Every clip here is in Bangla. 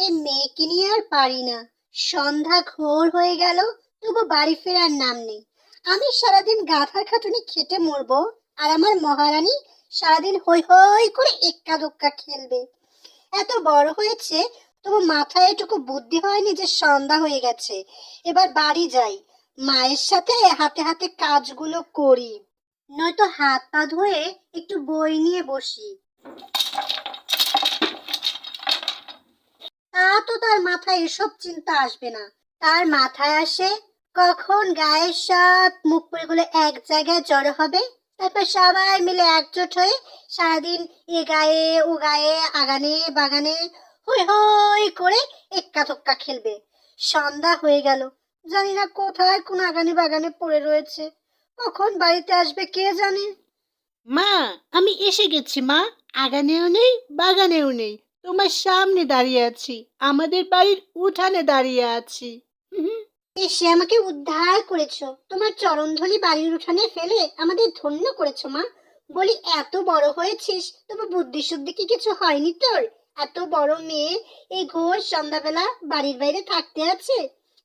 এই মেয়েকে নিয়ে আর পারি না। সন্ধ্যা ঘোর হয়ে গেল, তবু বাড়ি ফেরার নাম নেই। আমি সারাদিন গাধার খাটুনি খেটে মরবো, আর আমার মহারানী সারাদিন হই হই করে এক্কা দোক্কা খেলবে। এত বড় হয়েছে, তবু মাথায় এটুকু বুদ্ধি হয়নি যে সন্ধ্যা হয়ে গেছে, এবার বাড়ি যাই, মায়ের সাথে হাতে হাতে কাজগুলো করি, নয়তো হাত পা ধুয়ে একটু বই নিয়ে বসি। তা তো তার মাথায় এসব চিন্তা আসবে না। তার মাথায় আসে কখন গায়ের সব মুখগুলো এক জায়গায় জড়ো হবে, তারপর সবাই মিলে একজোট হয়ে সারাদিন এ গায়ে ও গায়ে আগানে বাগানে হই হই করে এক্কা থক্কা খেলবে। সন্ধ্যা হয়ে গেল, জানি না কোথায় কোন আগানে বাগানে পড়ে রয়েছে, কখন বাড়িতে আসবে কে জানে। মা, আমি এসে গেছি মা। আগানেও নেই, বাগানেও নেই, তোমার সামনে দাঁড়িয়ে আছি, আমাদের বাড়ির উঠানে দাঁড়িয়ে আছি। এসে আমাকে উদ্ধার করেছো, তোমার চরণধলি বাড়ির উঠানে ফেলে আমাদের ধন্য করেছো মা। বলি এত বড় হয়েছিস, তবু বুদ্ধি শুদ্ধি কি কিছু হয়নি তোর? এত বড় মেয়ে এই ঘোর সন্ধ্যাবেলা বাড়ির বাইরে থাকতে আছে।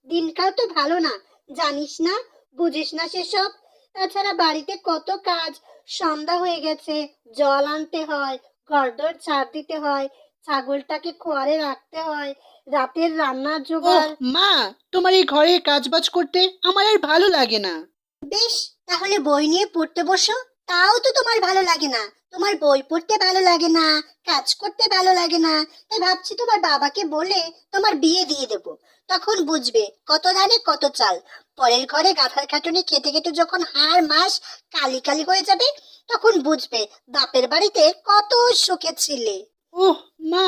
দিনকাল তো ভালো না, জানিস না, বুঝিস না সেসব। তাছাড়া বাড়িতে কত কাজ, সন্ধ্যা হয়ে গেছে, জল আনতে হয়, ঘরদোর ঝাড় দিতে হয়, ছাগলটাকে খোয়ারে রাখতে হয়, রাতের রান্নার ওহ জোগাড়। মা, তোমার এই ঘরে কাজবাজ করতে আমার আর ভালো লাগে না। বেশ, তাহলে বই নিয়ে পড়তে বসো। তাও তো তোমার ভালো লাগে না, তোমার বই পড়তে ভালো লাগে না, কাজ করতে ভালো লাগে না। তাই ভাবছি তোমার বাবাকে বলে তোমার বিয়ে দিয়ে দেব, তখন বুঝবে কত ধানে কত চাল। পরের ঘরে গাধার খাটুনি খেতে খেতে যখন হাড় মাস কালি কালি হয়ে যাবে, তখন বুঝবে বাপের বাড়িতে কত সুখে ছিলে। ওহ মা,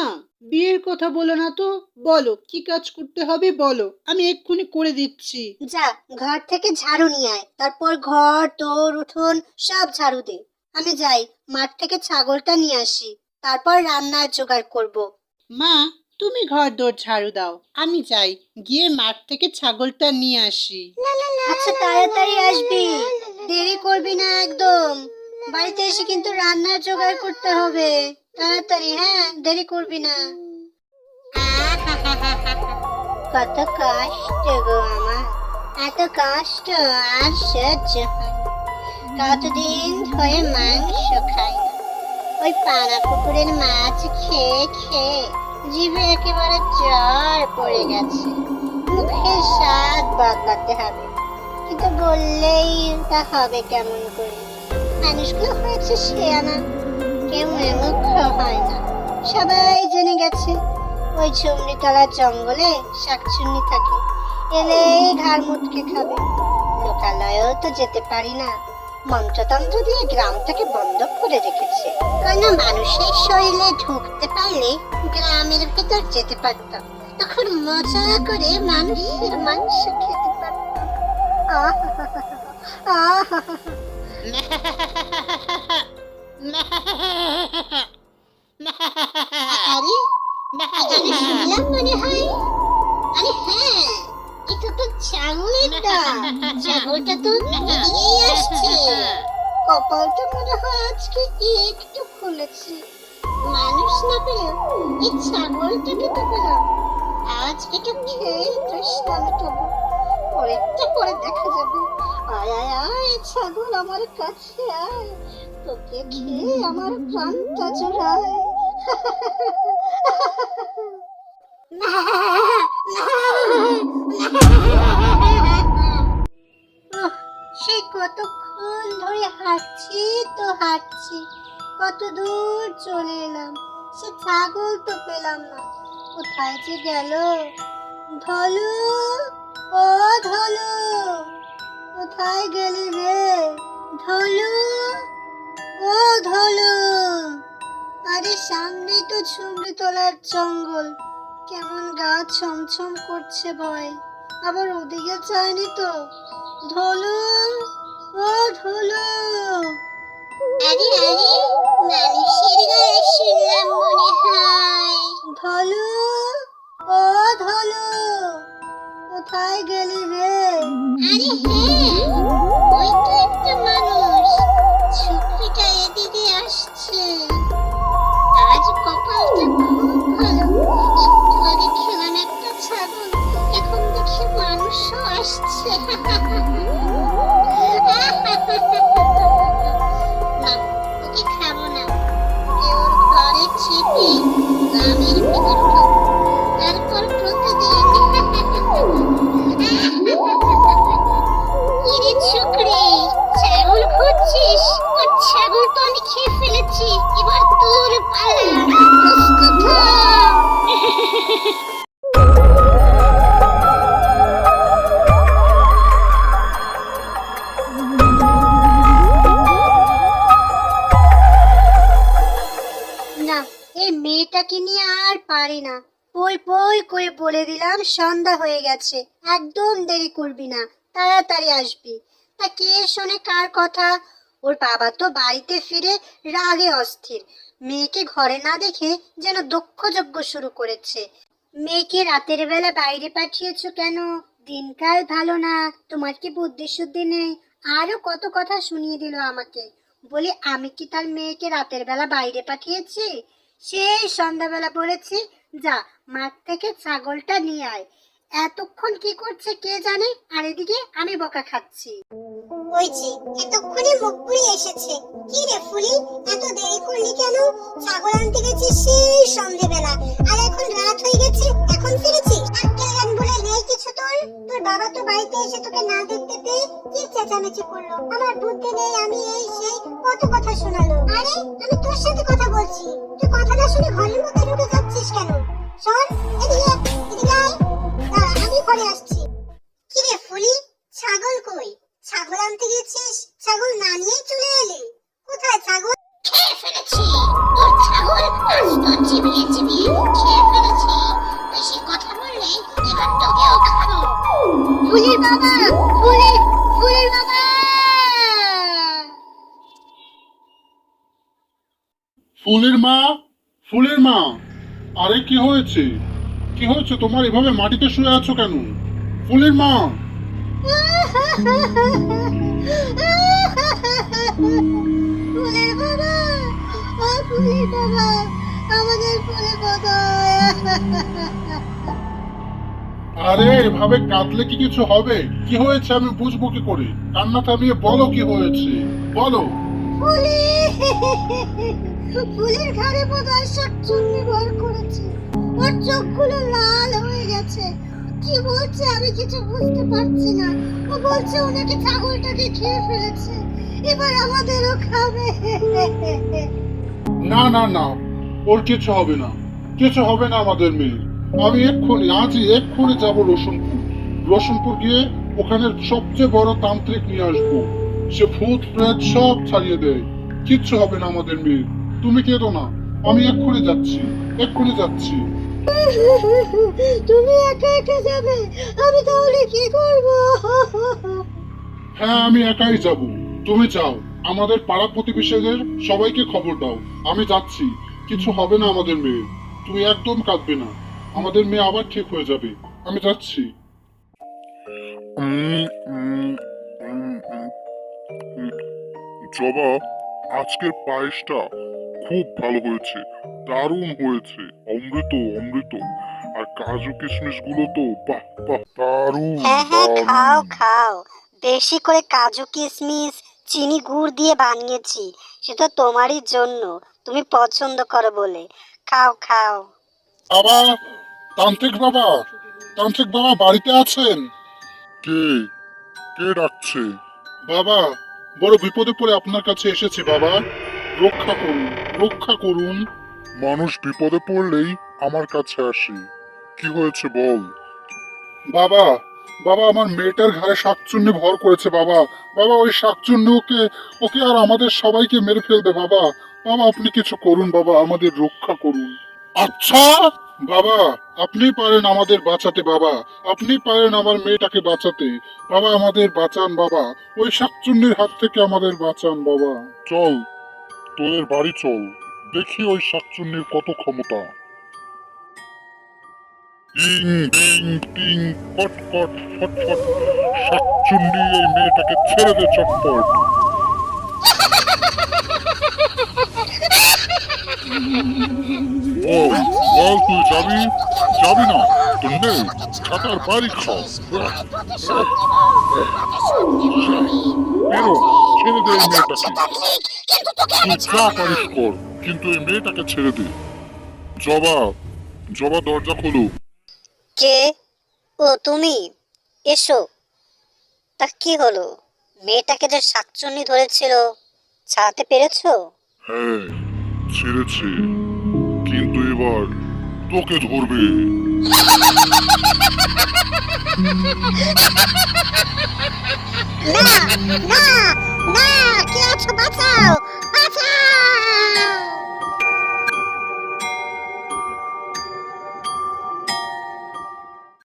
বিয়ের কথা বলো না তো। বলো কি কাজ করতে হবে বলো, আমি এক্ষুনি করে দিচ্ছি। যা, ঘর থেকে ঝাড়ু নিয়ে আয়, তারপর ঘর তোর উঠোন সব ঝাড়ু দে। আমি যাই, মাঠ থেকে ছাগলটা নিয়ে আসি, তারপর রান্নার জোগাড় করব। মা, তুমি ঘর দোর ঝাড়ু দাও, আমি যাই, গিয়ে মাঠ থেকে ছাগলটা নিয়ে আসি। আচ্ছা, তাড়াতাড়ি আসবি, দেরি করবি না একদম। বাড়িতে এসে কিন্তু রান্নার জোগাড় করতে হবে, তাড়াতাড়ি, হ্যাঁ, দেরি করবি না। কত কষ্ট গো আমার, এত কষ্ট আর সহ্য হয় না। কতদিন ধরে মাংস খাই না, ওই পানা পুকুরের মাছ খেয়ে খেয়ে জিভে একেবারে জ্বর পড়ে গেছে। মুখের স্বাদ বদলাতে হবে, কিন্তু বললেই তা হবে কেমন করে? মানুষগুলো হয়েছে শেয়ানা, কেউ মুখ্য হয় না। সবাই জেনে গেছে ওই ঝুমরিতলার জঙ্গলে শাকচুন্নি থাকে, এলেই ঘাড় মুটকে খাবে। লোকালয়েও তো যেতে পারি না, মন্ত্রতন্ত্র দিয়ে গ্রামটাকে বন্ধ করে রেখেছে। কোনো মানুষের শরীরে ঢুকতে পারলে গ্রামের ভেতর যেতে পারতাম, তখন মজা করে মানুষের মাংস খেতে পারতাম। আহা, আরে এখানে শুনলাম মনে হয়। আরে হ্যাঁ, এটা তো ছাগলের ডাক। ছাগলটা তো এদিকেই আসছে। কপালটা মনে হয় আজকে একটু খুলেছে। মানুষ না পেলেও এই ছাগলটাকে তো পেলাম। আজ এটা খেয়ে তৃষ্ণা মেটাবো, পরেরটা পরে দেখা যাবে। আয় আয় আয় ছাগল, আমার কাছে আয়, তোকে খেয়ে আমার প্রাণটা জোড়ায়। সেই কতক্ষণ ধরে হাঁটছি তো হাঁটছি, কত দূর চলে এলাম, সে ছাগল তো পেলাম না। কোথায় যে গেল? ধলু, ও ধলু, কোথায় গেলি রে? ধলু, ও ধলু। আরে সামনেই তো ঝুমরি তোলার জঙ্গল, কেমন গা ছমছম করছে ভয়, আবার ওদিকে যায়নি তো। ধলু, ও ধলু। আরে আরে, মানুষের গলা শুনলাম মনে হয়। ধলু, ও ধলু, কোথায় গেলি রে? আরে হ্যাঁ, ওই তো একটা মানুষ, ঝুঁকড়িটা এদিকে আসছে। আজ কপালটা খুব ভালো, একটু আগে না, এই মেয়েটাকে নিয়ে আর পারি না। পই পই করে বলে দিলাম সন্ধ্যা হয়ে গেছে, একদম দেরি করবি না, তাড়াতাড়ি আসবি। তা কে শোনে কার কথা? ওর বাবা তো বাড়িতে ফিরে রাগে অস্থির। মেয়েকে ঘরে না দেখে যেন দক্ষযজ্ঞ শুরু করেছে। মেয়েকে রাতের বেলা বাইরে পাঠিয়েছো কেন? দিনকাল ভালো না, তোমার কি বুদ্ধি শুদ্ধি নেই? আরো কত কথা শুনিয়ে দিল আমাকে। বলি আমি কি তার মেয়েকে রাতের বেলা বাইরে পাঠিয়েছি? সেই সন্ধ্যাবেলা বলেছি যা মাঠ থেকে ছাগলটা নিয়ে আয়। এতক্ষণ কি করছে কে জানে, আর এদিকে আমি বকা খাচ্ছি। ওই যে এতক্ষণে মুখ পুড়ে এসেছে। কি রে ফুলি, এত দেরি করলি কেন? ছাগল আনতে গেছিস সেই সন্ধ্যেবেলা, আর এখন রাত হয়ে গেছে, এখন ফিরেছিস? আক্কেল জ্ঞান বলে নেই কিছু তোর? তোর বাবা তো বাড়িতে এসে তোকে না দেখতে পেয়ে কি চেঁচামেচি করলো। আমার বুদ্ধি নেই, আমি এই সেই কত কথা শোনালো। আরে আমি তোর সাথে কথা বলছি, তুই কথা না শুনে ঘরের মধ্যে ঢুকে যাচ্ছিস কেন? শোন, এদিকে আয়, দাঁড়া, আমি ঘরে আসছি। কি রে ফুলি, ছাগল কই? ছাগল আনতে গেছিস, ছাগল না নিয়ে চলে এলি? কোথায় ছাগল? খেয়ে ফেলেছি তোর ছাগল, আজ তো চিবিয়ে চিবিয়ে খেয়ে ফেলেছি। বেশি কথা বললে এবার তোকেও খাবো। ফুলির বাবা, ফুলির বাবা! ফুলের মা, ফুলের মা, আরে কি হয়েছে? কি হয়েছে তোমার? এভাবে মাটিতে শুয়ে আছো কেন? ফুলের মা! ফুলের বাবা, ও ফুলের বাবা, আমাদের ফুলে কোথায়? আরে এভাবে কাঁদলে কি কিছু হবে? কি হয়েছে আমি বুঝবো কি করে? কান্না থামিয়ে বলো কি হয়েছে, বলো। ফুলি, ফুলের ঘাড়ে বোধহয় শাকচুন্নি ভর করেছে। ওর চোখগুলো লাল হয়ে গেছে। কি বলছে আমি কিছু বুঝতে পারছি না। ও বলছে ও নাকি ছাগলটাকে খেয়ে ফেলেছে, এবার আমাদেরও খাবে। না না না, ওর কিছু হবে না, কিছু হবে না আমাদের মেয়ে। আমি এক্ষুনি, আজই এক্ষুনি যাবো রসুনপুর গিয়ে ওখানে সবচেয়ে বড় তান্ত্রিক নিয়ে আসবো। সে ভূত প্রেত সব ছাড়িয়ে দেয়, কিচ্ছু হবে না আমাদের মেয়ে। তুমি কেঁদো না, আমি এক্ষুনি যাচ্ছি, এক্ষুনি যাচ্ছি। তুমি একা একা যাবে, আমি তাহলে কি করব? হ্যাঁ আমি একাই যাব, তুমি যাও। আমাদের পাড়া প্রতিবেশীদের সবাইকে খবর দাও, আমি যাচ্ছি। কিছু হবে না আমাদের মেয়ে, তুমি একদম কাঁদবে না। আমাদের মেয়ে আবার ঠিক হয়ে যাবে, আমি যাচ্ছি। জবা, আজকের পায়েসটা খুব ভালো হয়েছে, দারুণ হয়েছে, অমৃত অমৃত। আর কাজু কিশমিশ গুলো তো বাহ বাহ, দারুণ হ্যাঁ হ্যাঁ, খাও দারুণ। খাও, বেশি করে কাজু কিশমিশ চিনি গুড় দিয়ে বানিয়েছি, সেটা তোমারই জন্য, তুমি পছন্দ করো বলে। খাও খাও। বাবা, তান্ত্রিক বাবা, তান্ত্রিক বাবা বাড়িতে আছেন? কে কে ডাকছে? বাবা, বড় বিপদে পড়ে আপনার কাছে এসেছি বাবা, রক্ষা করুন, রক্ষা করুন। মানুষ বিপদে পড়লেই আমার কাছে আসে, কি হয়েছে বল। বাবা, বাবা আমার মেয়েটার ঘাড়ে শাকচুন্নি ভর করেছে বাবা। বাবা ওই শাকচুন্নি ওকে ওকে আর আমাদের সবাইকে মেরে ফেলবে বাবা। বাবা আপনি কিছু করুন বাবা, আমাদের রক্ষা করুন। আচ্ছা বাবা, আপনি পারেন আমাদের বাঁচাতে বাবা, আপনি পারেন আমার মেয়েটাকে বাঁচাতে। বাবা আমাদের বাঁচান বাবা, ওই শাকচুন্নির হাত থেকে আমাদের বাঁচান বাবা। চল, তোদের বাড়ি চল, দেখি ওই শাকচুন্নির কত ক্ষমতা। টিং টিং টিং, কট কট ফট ফট, শাকচুন্নি এই মেয়েটাকে ছেড়ে দে চটপট। বল বল, তুই যাবি যাবি না? তুই নেই, ছাতার বাড়ি খাও। বেরো, ছেড়ে দে এই মেয়েটাকে। তুই যা পারিস কর, কিন্তু এই মেয়েটাকে ছেড়ে দে। জবা, জবা দরজা খোলো। কে? ও তুমি? এসো। তা কি হলো? মেয়েটাকে যে শাকচুন্নি ধরেছিল, ছাড়াতে পেরেছো? হ্যাঁ, ছেড়েছে, কিন্তু এবার তোকে ধরবে। না না না, কে আছো বাঁচাও,